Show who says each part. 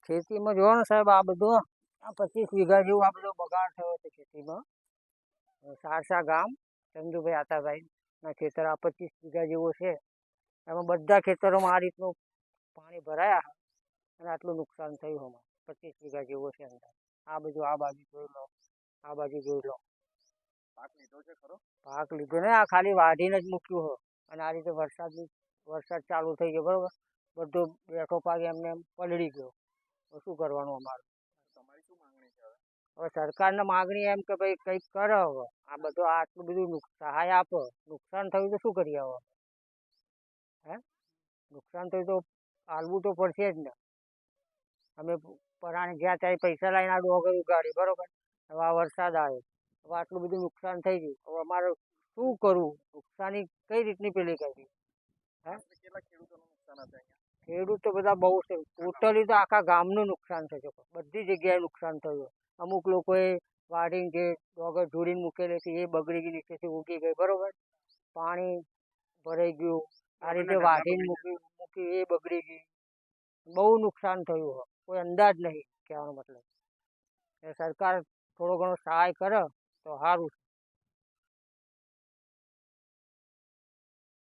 Speaker 1: ખેતીમાં જોવો ને સાહેબ, આ બધું આ 25 વીઘા જેવું આ બધો બગાડ થયો છે ખેતીમાં. સારસા ગામ ચંદુભાઈ આતાભાઈ ના ખેતર આ 25 વીઘા જેવો છે. એમાં બધા ખેતરોમાં આ રીતનું પાણી ભરાયા અને આટલું નુકસાન થયું. અમારે 25 વીઘા જેવો છે અંદર. આ બધું આ બાજુ જોઈ લો, આ બાજુ જોઈ લો.
Speaker 2: પાક લીધો છે ખરો?
Speaker 1: પાક લીધો ને, આ ખાલી વાઢીને જ મૂક્યું હોય. અને આ રીતે વરસાદ ચાલુ થઈ ગયો, બરોબર. બધો બેઠો પાક એમને એમ પલળી ગયો. શું કરવાનું અમારું?
Speaker 2: તમારી શું માંગણી છે હવે?
Speaker 1: હવે સરકારને માગણી એમ કે ભાઈ કંઈક કરે. હવે આ બધું આટલું બધું સહાય આપો. નુકસાન થયું તો શું કરીએ હવે? હે, નુકસાન થયું તો હાલવું તો પડશે જ ને. અમે પરાણે જ્યાં ત્યાં પૈસા લઈને આ ડોગર ઉગાડી, બરોબર. હવે આ વરસાદ આવ્યો, હવે આટલું બધું નુકસાન થઈ ગયું. હવે અમારે શું કરવું? નુકસાની કઈ રીતની પેલી કરવી? હે,
Speaker 2: કેટલા ખેડૂતોનું નુકસાન હશે અહીંયા?
Speaker 1: ખેડૂત તો બધા બહુ છે. ટોટલી તો આખા ગામનું નુકસાન છે. બધી જગ્યાએ નુકસાન થયું. અમુક લોકોએ વાડીને જે ડોગર જોડીને મૂકેલી હતી એ બગડી ગઈ, નીચેથી ઉગી ગઈ, બરોબર. પાણી ભરાઈ ગયું, આ રીતે વાડીને મૂકી એ બગડી ગઈ. બહુ નુકસાન થયું. કોઈ અંદાજ નહીં કહેવાનો મતલબ. સરકાર થોડો ઘણો સહાય કરે તો સારું.